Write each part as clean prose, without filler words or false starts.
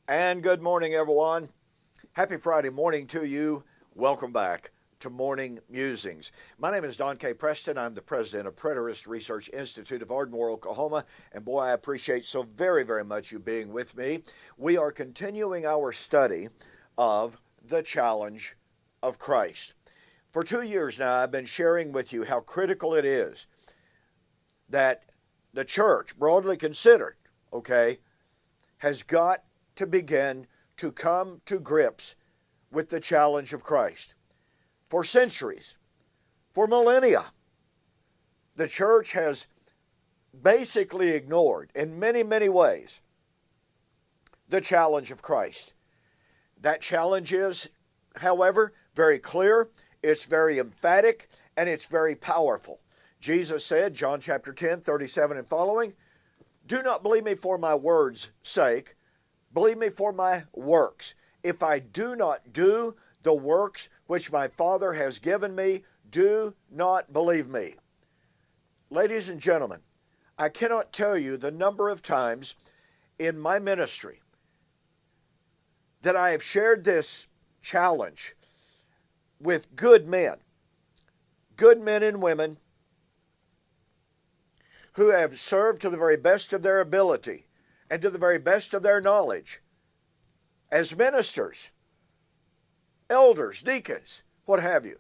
And good morning, everyone. Happy Friday morning to you. Welcome back to Morning Musings. My name is Don K. Preston. I'm the president of Preterist Research Institute of Ardmore, Oklahoma. And boy, I appreciate so very, very much you being with me. We are continuing our study of the challenge of Christ. For 2 years now, I've been sharing with you how critical it is that the church, broadly considered, has got to begin to come to grips with the challenge of Christ. For centuries, for millennia, the church has basically ignored, in many, many ways, the challenge of Christ. That challenge is, however, very clear, it's very emphatic, and it's very powerful. Jesus said, John chapter 10, 37 and following, "Do not believe me for my words' sake, believe me for my works. If I do not do the works which my Father has given me, do not believe me." Ladies and gentlemen, I cannot tell you the number of times in my ministry that I have shared this challenge with good men and women who have served to the very best of their ability and to the very best of their knowledge as ministers, elders, deacons, what have you,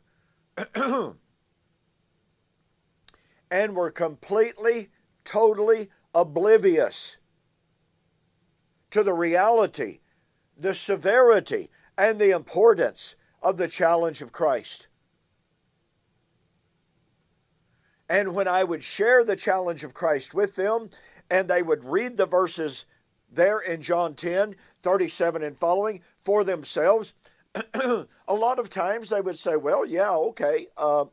and were completely, totally oblivious to the reality, the severity, and the importance of the challenge of Christ. And when I would share the challenge of Christ with them, and they would read the verses there in John 10, 37 and following for themselves, a lot of times they would say, well, yeah, okay, I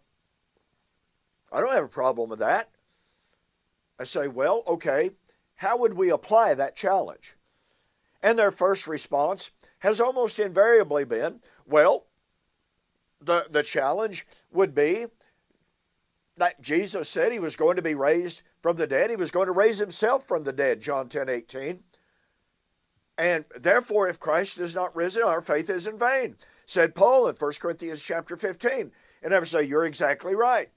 don't have a problem with that. I say, well, okay, how would we apply that challenge? And their first response has almost invariably been, well, the challenge would be that Jesus said he was going to be raised from the dead. He was going to raise himself from the dead, John 10, 18. And therefore, if Christ is not risen, our faith is in vain, said Paul in 1 Corinthians chapter 15. And I would say, you're exactly right.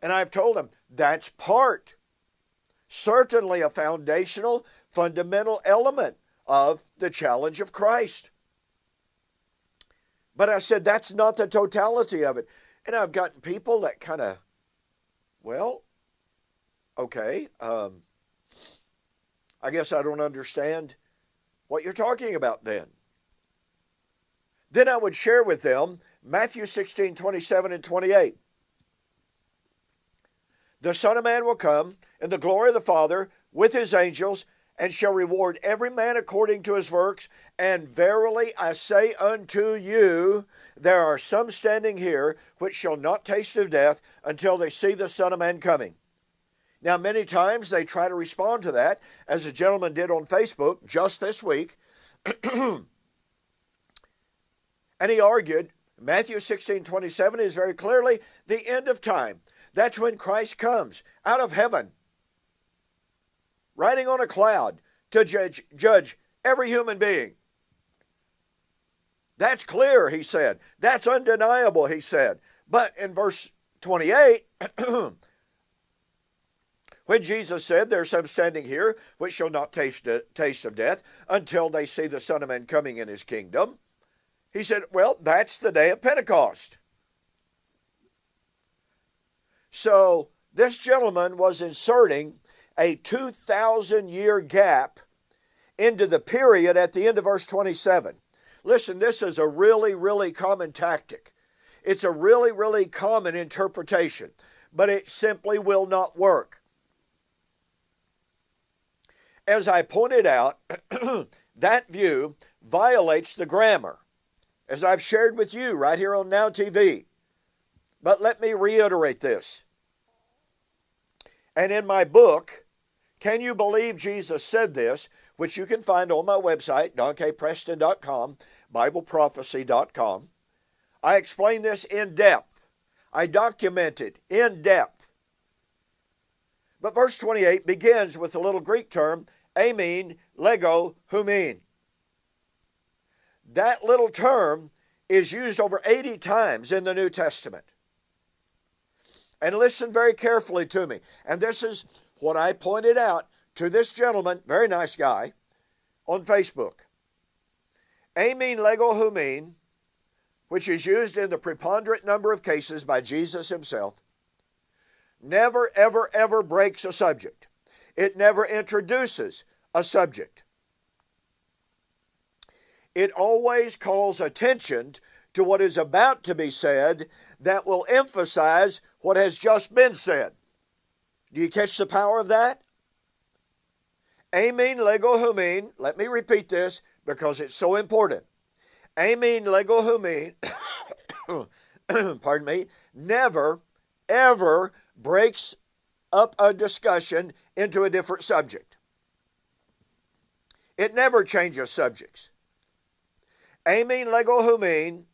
And I've told them, that's part, certainly a foundational, fundamental element of the challenge of Christ. But I said, that's not the totality of it. And I've gotten people that kind of, well, okay, I guess I don't understand what you're talking about then. Then I would share with them Matthew 16, 27 and 28. The Son of Man will come in the glory of the Father with his angels, and shall reward every man according to his works. And verily I say unto you, there are some standing here which shall not taste of death until they see the Son of Man coming. Now, many times they try to respond to that, as a gentleman did on Facebook just this week. And he argued, Matthew 16, 27 is very clearly the end of time. That's when Christ comes out of heaven, riding on a cloud to judge every human being. That's clear, he said. That's undeniable, he said. But in verse 28, when Jesus said, there are some standing here which shall not taste of death until they see the Son of Man coming in his kingdom, he said, well, that's the day of Pentecost. So this gentleman was inserting a 2,000-year gap into the period at the end of verse 27. Listen, this is a really, really common tactic. It's a really, really common interpretation, but it simply will not work. As I pointed out, that view violates the grammar, as I've shared with you right here on Now TV. But let me reiterate this. And in my book, Can You Believe Jesus Said This?, which you can find on my website, donkpreston.com, BibleProphecy.com, I explain this in depth. I document it in depth. But verse 28 begins with the little Greek term, amin, lego, humin. That little term is used over 80 times in the New Testament. And listen very carefully to me. And this is what I pointed out to this gentleman, very nice guy, on Facebook. Amin lego humin, which is used in the preponderant number of cases by Jesus himself, never, ever, ever breaks a subject. It never introduces a subject. It always calls attention to what is about to be said that will emphasize what has just been said. Do you catch the power of that? Amin lego humin, let me repeat this because it's so important. Amin lego humin, pardon me, never, ever breaks up a discussion into a different subject. It never changes subjects. Amin lego humin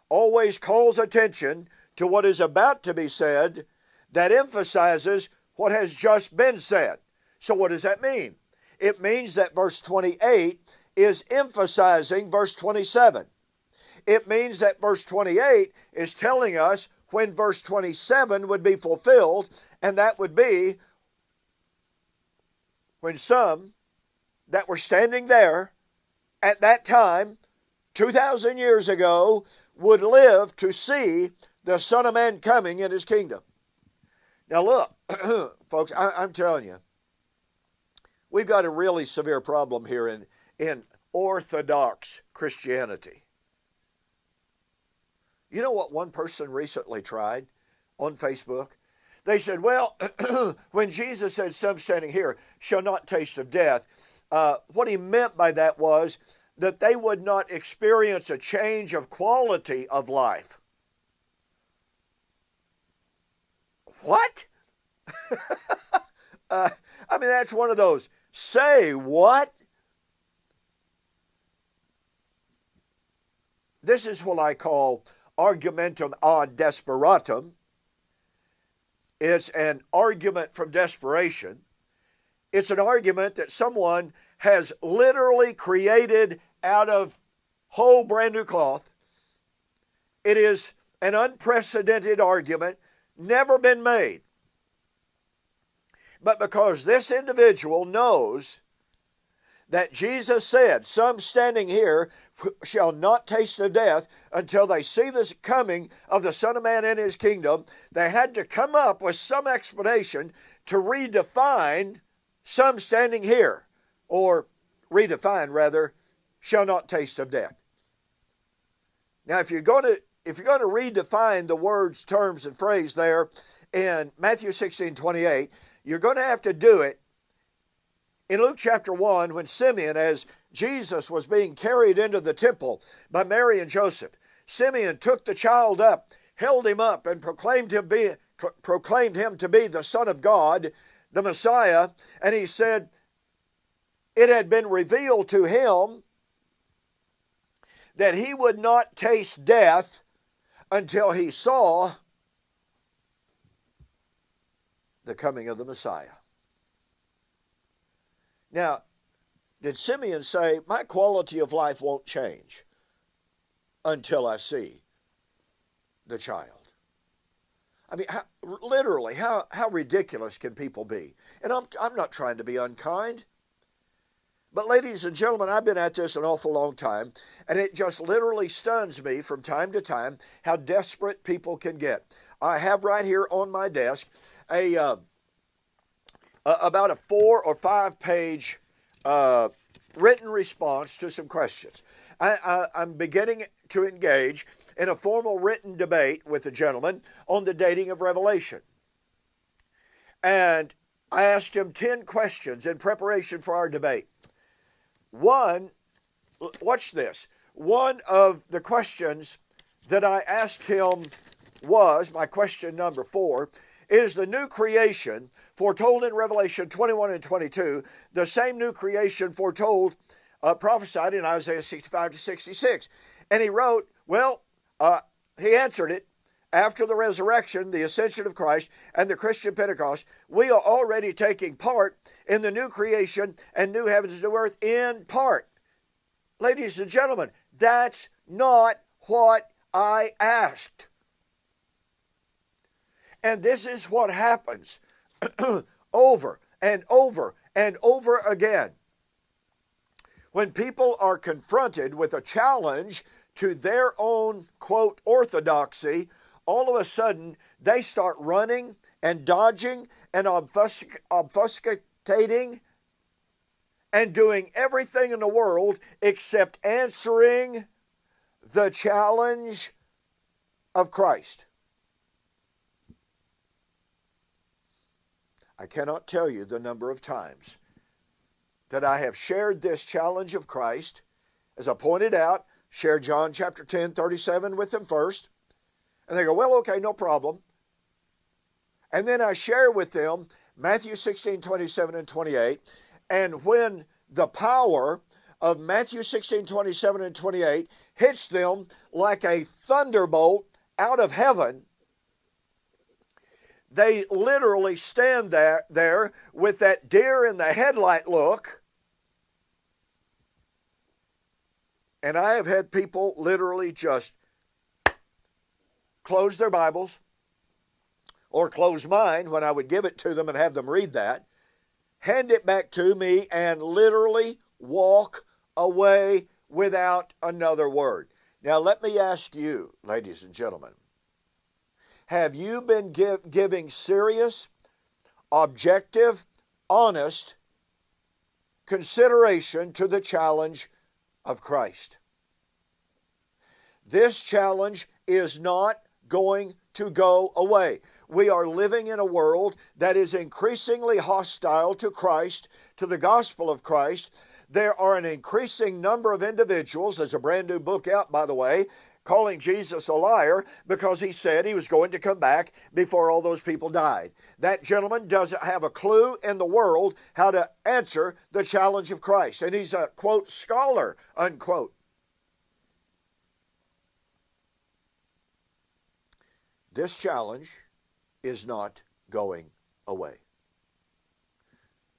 always calls attention to what is about to be said that emphasizes what has just been said. So what does that mean? It means that verse 28 is emphasizing verse 27. It means that verse 28 is telling us when verse 27 would be fulfilled, and that would be when some that were standing there at that time, 2,000 years ago, would live to see the Son of Man coming in his kingdom. Now look, folks, I'm telling you, we've got a really severe problem here in Orthodox Christianity. You know what one person recently tried on Facebook? They said, well, when Jesus said, some standing here shall not taste of death, what he meant by that was that they would not experience a change of quality of life. What? I mean, that's one of those, say what? This is what I call argumentum ad desperatum. It's an argument from desperation. It's an argument that someone has literally created out of whole brand new cloth. It is an unprecedented argument, never been made. But because this individual knows that Jesus said, some standing here shall not taste of death until they see the coming of the Son of Man in his kingdom, they had to come up with some explanation to redefine some standing here, or redefine rather, shall not taste of death. Now if you're going to redefine the words, terms, and phrase there in Matthew 16:28, you're going to have to do it in Luke chapter 1 when Simeon, as Jesus was being carried into the temple by Mary and Joseph, Simeon took the child up, held him up, and proclaimed him to be the Son of God, the Messiah, and he said it had been revealed to him that he would not taste death until he saw the coming of the Messiah. Now, did Simeon say, my quality of life won't change until I see the child? I mean, literally, how ridiculous can people be? And I'm not trying to be unkind. But ladies and gentlemen, I've been at this an awful long time, and it just literally stuns me from time to time how desperate people can get. I have right here on my desk about a 4 or 5 page written response to some questions. I'm beginning to engage in a formal written debate with a gentleman on the dating of Revelation. And I asked him 10 questions in preparation for our debate. One, watch this. One of the questions that I asked him was, my question number 4, is the new creation foretold in Revelation 21 and 22, the same new creation foretold, prophesied in Isaiah 65 to 66. And he wrote, well, he answered it, after the resurrection, the ascension of Christ, and the Christian Pentecost, we are already taking part in the new creation and new heavens and new earth in part. Ladies and gentlemen, That's not what I asked. And this is what happens over and over and over again. When people are confronted with a challenge to their own, quote, orthodoxy, all of a sudden they start running and dodging and obfuscating and doing everything in the world except answering the challenge of Christ. I cannot tell you the number of times that I have shared this challenge of Christ. As I pointed out, share John chapter 10, 37 with them first. And they go, well, okay, no problem. And then I share with them Matthew 16, 27 and 28. And when the power of Matthew 16, 27 and 28 hits them like a thunderbolt out of heaven, they literally stand there with that deer in the headlight look. And I have had people literally just close their Bibles or close mine when I would give it to them and have them read that, hand it back to me, and literally walk away without another word. Now, let me ask you, ladies and gentlemen, have you been giving serious, objective, honest consideration to the challenge of Christ? This challenge is not going to go away. We are living in a world that is increasingly hostile to Christ, to the gospel of Christ. There are an increasing number of individuals, there's a brand new book out, by the way, calling Jesus a liar because he said he was going to come back before all those people died. That gentleman doesn't have a clue in the world how to answer the challenge of Christ. And he's a, quote, scholar, unquote. This challenge is not going away.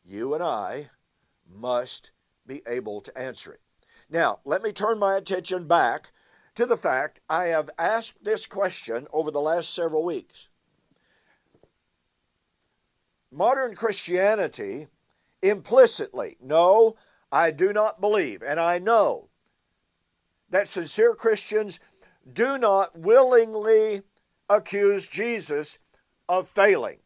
You and I must be able to answer it. Now, let me turn my attention back to the fact I have asked this question over the last several weeks. Modern Christianity implicitly, no, I do not believe, and I know that sincere Christians do not willingly accuse Jesus of failing.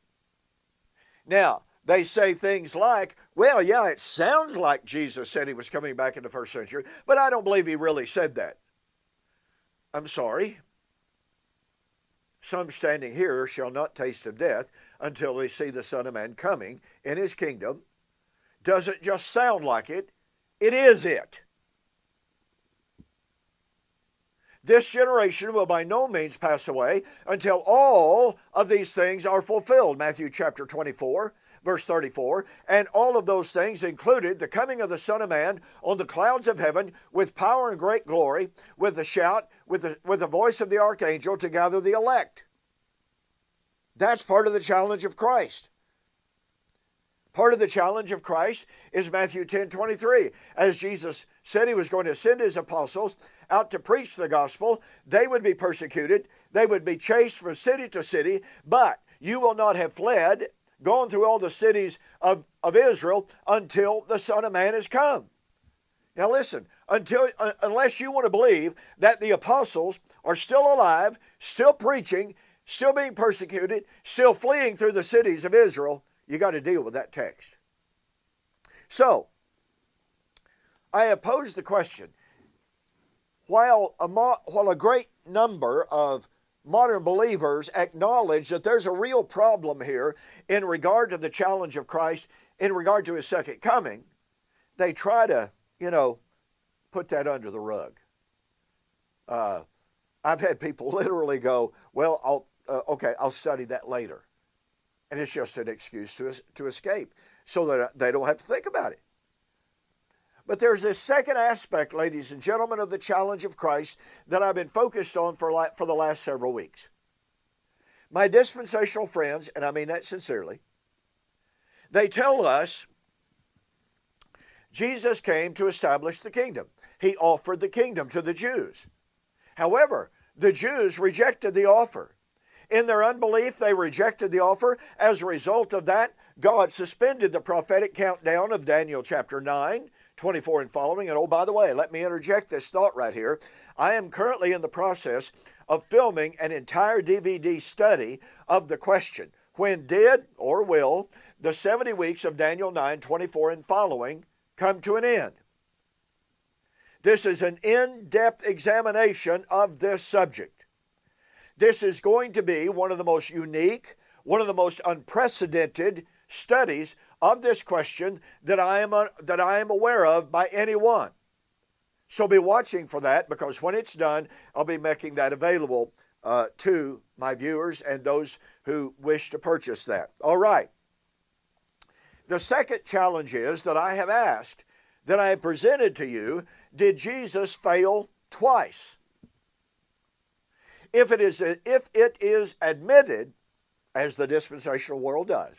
Now, they say things like, well, yeah, it sounds like Jesus said he was coming back in the first century, but I don't believe he really said that. I'm sorry. Some standing here shall not taste of death until they see the Son of Man coming in his kingdom. Doesn't just sound like it, it is it. This generation will by no means pass away until all of these things are fulfilled. Matthew chapter 24, verse 34. And all of those things included the coming of the Son of Man on the clouds of heaven with power and great glory, with a shout, with the voice of the archangel to gather the elect. That's part of the challenge of Christ. Part of the challenge of Christ is Matthew 10:23. As Jesus said he was going to send his apostles out to preach the gospel, they would be persecuted, they would be chased from city to city, but you will not have fled, gone through all the cities of Israel until the Son of Man has come. Now listen, unless you want to believe that the apostles are still alive, still preaching, still being persecuted, still fleeing through the cities of Israel, you got to deal with that text. So, I have posed the question, while a great number of modern believers acknowledge that there's a real problem here in regard to the challenge of Christ, in regard to his second coming, they try to, put that under the rug. I've had people literally go, well, I'll study that later. And it's just an excuse to escape so that they don't have to think about it. But there's this second aspect, ladies and gentlemen, of the challenge of Christ that I've been focused on for the last several weeks. My dispensational friends, and I mean that sincerely, they tell us Jesus came to establish the kingdom. He offered the kingdom to the Jews. However, the Jews rejected the offer. In their unbelief, they rejected the offer. As a result of that, God suspended the prophetic countdown of Daniel chapter 9, 24 and following. And oh, by the way, let me interject this thought right here. I am currently in the process of filming an entire DVD study of the question, when did or will the 70 weeks of Daniel 9, 24 and following come to an end? This is an in-depth examination of this subject. This is going to be one of the most unique, one of the most unprecedented studies of this question that I am aware of by anyone. So be watching for that, because when it's done, I'll be making that available to my viewers and those who wish to purchase that. All right. The second challenge is that I have asked, that I have presented to you, did Jesus fail twice? If it is admitted, as the dispensational world does,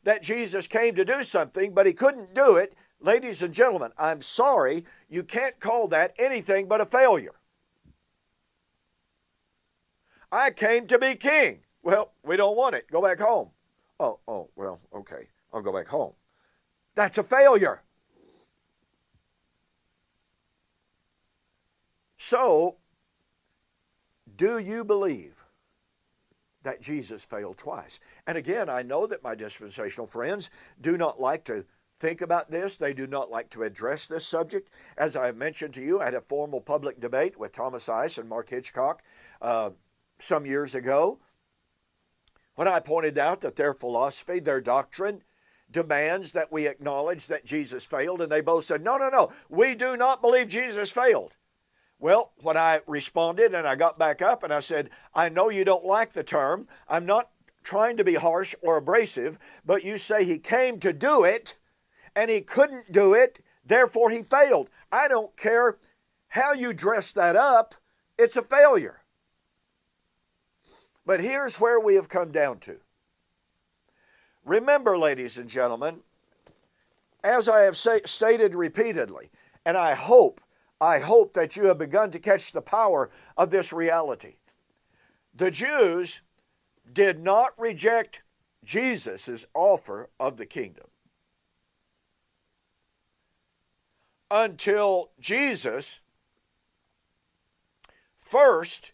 that Jesus came to do something, but he couldn't do it, ladies and gentlemen, I'm sorry, you can't call that anything but a failure. I came to be king. Well, we don't want it. Go back home. Oh, well, okay, I'll go back home. That's a failure. So, do you believe that Jesus failed twice? And again, I know that my dispensational friends do not like to think about this. They do not like to address this subject. As I mentioned to you, I had a formal public debate with Thomas Ice and Mark Hitchcock some years ago, when I pointed out that their philosophy, their doctrine, demands that we acknowledge that Jesus failed. And they both said, no, we do not believe Jesus failed. Well, when I responded and I got back up and I said, I know you don't like the term. I'm not trying to be harsh or abrasive, but you say he came to do it and he couldn't do it, therefore he failed. I don't care how you dress that up, it's a failure. But here's where we have come down to. Remember, ladies and gentlemen, as I have stated repeatedly, and I hope that you have begun to catch the power of this reality. The Jews did not reject Jesus' offer of the kingdom until Jesus first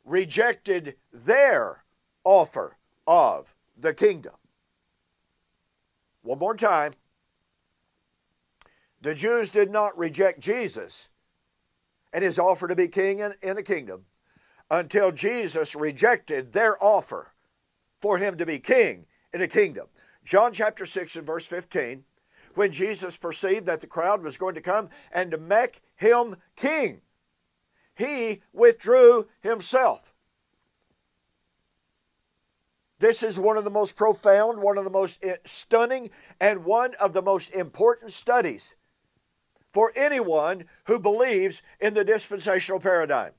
rejected their offer of the kingdom. One more time. The Jews did not reject Jesus and his offer to be king in a kingdom until Jesus rejected their offer for him to be king in a kingdom. John chapter 6 and verse 15, when Jesus perceived that the crowd was going to come and to make him king, he withdrew himself. This is one of the most profound, one of the most stunning, and one of the most important studies for anyone who believes in the dispensational paradigm.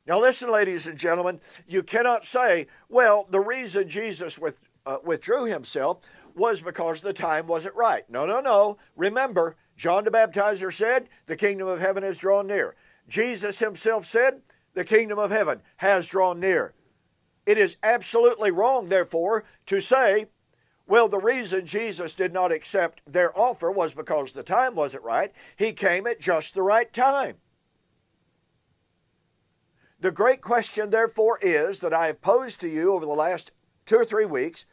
Now listen, ladies and gentlemen, you cannot say, well, the reason Jesus withdrew himself was because the time wasn't right. No. Remember, John the Baptizer said, the kingdom of heaven has drawn near. Jesus himself said, the kingdom of heaven has drawn near. It is absolutely wrong, therefore, to say, well, the reason Jesus did not accept their offer was because the time wasn't right. He came at just the right time. The great question, therefore, is that I have posed to you over the last 2 or 3 weeks,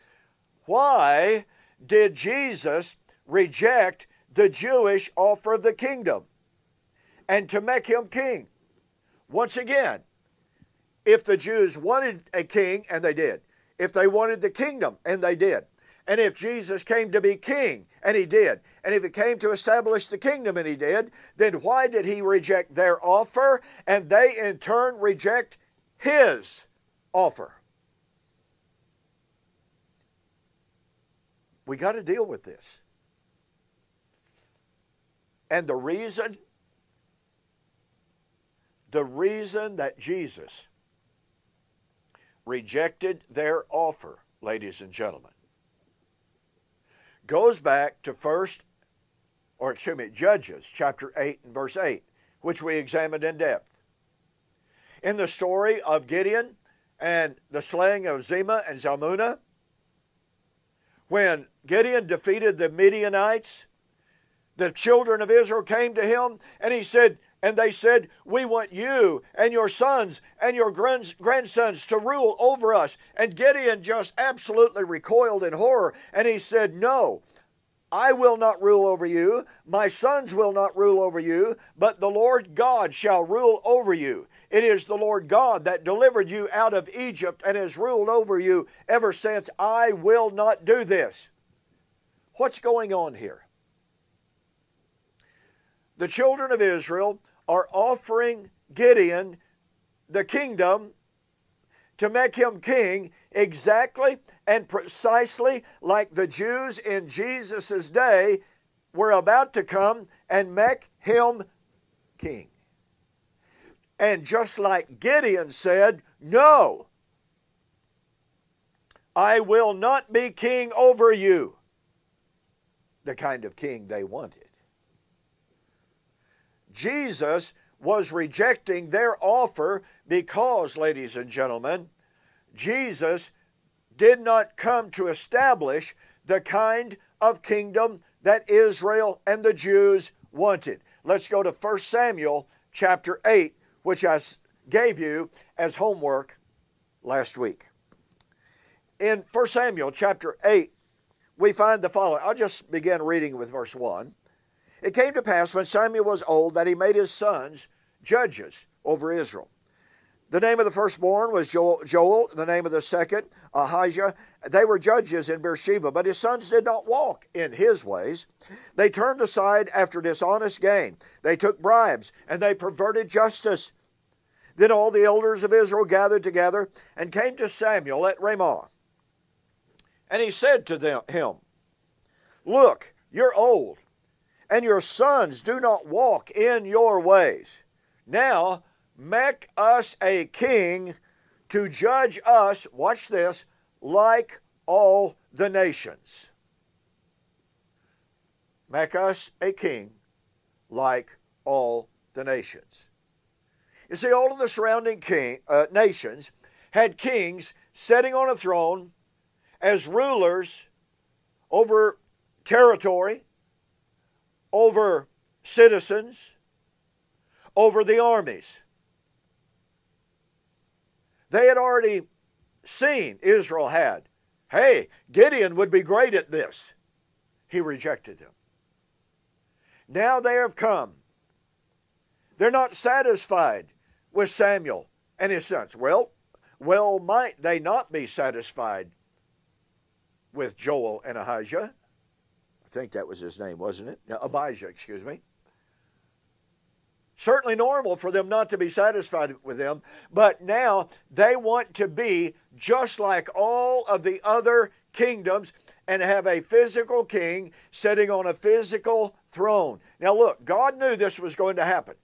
why did Jesus reject the Jewish offer of the kingdom and to make him king? Once again, if the Jews wanted a king, and they did. If they wanted the kingdom, and they did. And if Jesus came to be king, and he did, and if he came to establish the kingdom, and he did, then why did he reject their offer, and they in turn reject his offer? We got to deal with this. And the reason that Jesus rejected their offer, ladies and gentlemen, goes back to 1 Judges chapter 8 and verse 8, which we examined in depth. In the story of Gideon and the slaying of Zimah and Zalmunna, when Gideon defeated the Midianites, the children of Israel came to him and they said, we want you and your sons and your grandsons to rule over us. And Gideon just absolutely recoiled in horror, and he said, no, I will not rule over you, my sons will not rule over you, but the Lord God shall rule over you. It is the Lord God that delivered you out of Egypt and has ruled over you ever since. I will not do this. What's going on here? The children of Israel are offering Gideon the kingdom to make him king exactly and precisely like the Jews in Jesus' day were about to come and make him king. And just like Gideon said, no, I will not be king over you, the kind of king they wanted. Jesus was rejecting their offer because, ladies and gentlemen, Jesus did not come to establish the kind of kingdom that Israel and the Jews wanted. Let's go to 1 Samuel chapter 8, which I gave you as homework last week. In 1 Samuel chapter 8, we find the following. I'll just begin reading with verse 1. It came to pass when Samuel was old that he made his sons judges over Israel. The name of the firstborn was Joel, the name of the second, Ahijah. They were judges in Beersheba, but his sons did not walk in his ways. They turned aside after dishonest gain. They took bribes, and they perverted justice. Then all the elders of Israel gathered together and came to Samuel at Ramah. And he said to him, look, you're old, and your sons do not walk in your ways. Now make us a king to judge us, watch this, like all the nations. Make us a king like all the nations. You see, all of the surrounding nations had kings sitting on a throne as rulers over territory, over citizens, over the armies. They had already seen, Israel had, hey, Gideon would be great at this. He rejected them. Now they have come. They're not satisfied with Samuel and his sons. Well, might they not be satisfied with Joel and Ahijah? I think that was his name, wasn't it? No, Abijah, excuse me. Certainly normal for them not to be satisfied with them, but now they want to be just like all of the other kingdoms and have a physical king sitting on a physical throne. Now look, God knew this was going to happen.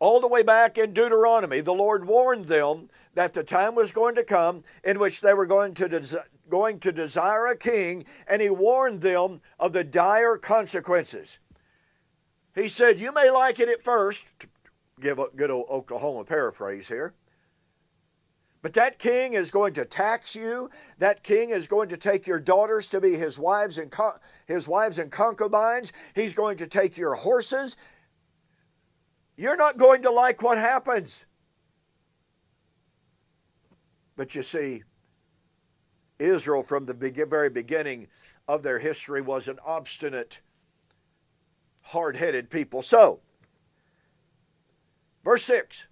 All the way back in Deuteronomy, the Lord warned them that the time was going to come in which they were going to desire a king, and he warned them of the dire consequences. He said, you may like it at first, to give a good old Oklahoma paraphrase here, but that king is going to tax you. That king is going to take your daughters to be his wives and concubines. He's going to take your horses. You're not going to like what happens. But you see, Israel from the very beginning of their history was an obstinate, hard-headed people. So, verse 6,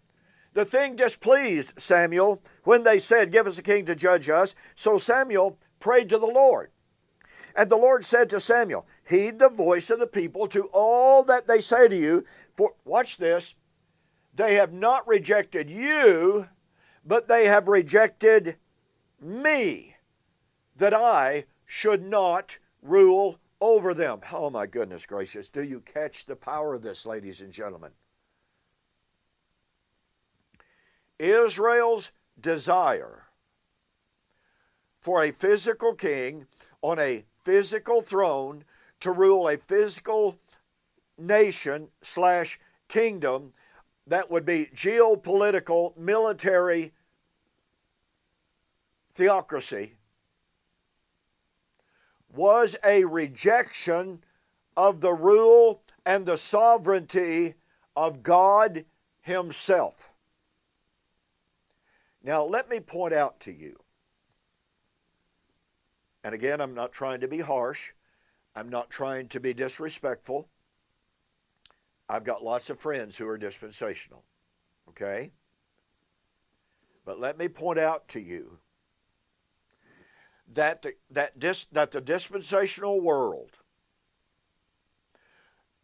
the thing displeased Samuel when they said, give us a king to judge us. So Samuel prayed to the Lord. And the Lord said to Samuel, heed the voice of the people to all that they say to you. For, watch this, they have not rejected you, but they have rejected me, that I should not rule over them. Oh my goodness gracious. Do you catch the power of this, ladies and gentlemen? Israel's desire for a physical king on a physical throne to rule a physical nation slash kingdom that would be geopolitical, military theocracy, was a rejection of the rule and the sovereignty of God Himself. Now, let me point out to you, and again, I'm not trying to be harsh, I'm not trying to be disrespectful. I've got lots of friends who are dispensational, okay? But let me point out to you that the dispensational world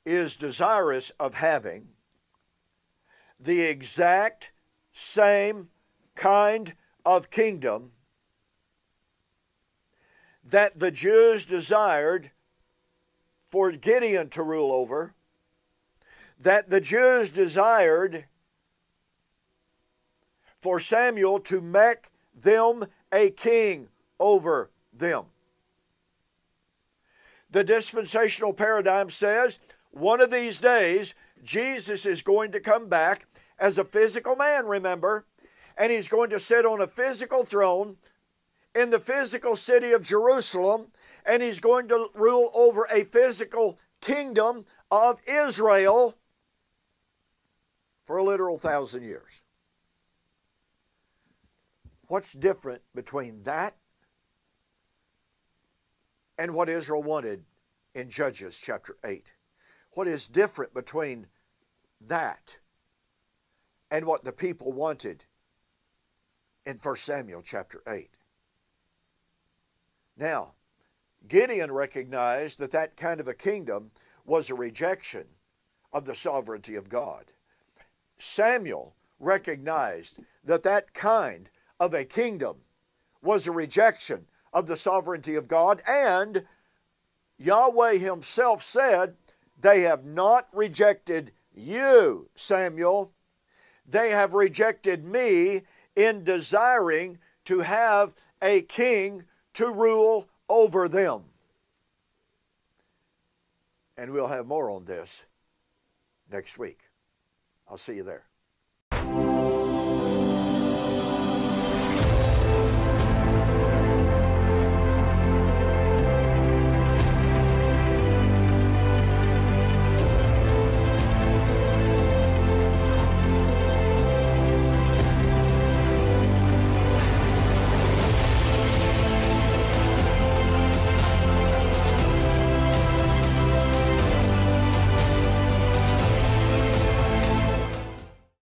is desirous of having the exact same kind of kingdom that the Jews desired for Gideon to rule over, that the Jews desired for Samuel to make them a king over them. The dispensational paradigm says one of these days Jesus is going to come back as a physical man, remember, and He's going to sit on a physical throne in the physical city of Jerusalem, and He's going to rule over a physical kingdom of Israel for a literal 1,000 years. What's different between that and what Israel wanted in Judges chapter 8? What is different between that and what the people wanted in 1 Samuel chapter 8? Now, Gideon recognized that that kind of a kingdom was a rejection of the sovereignty of God. Samuel recognized that that kind of a kingdom was a rejection of the sovereignty of God, and Yahweh Himself said, "They have not rejected you, Samuel. They have rejected me in desiring to have a king to rule over them." And we'll have more on this next week. I'll see you there.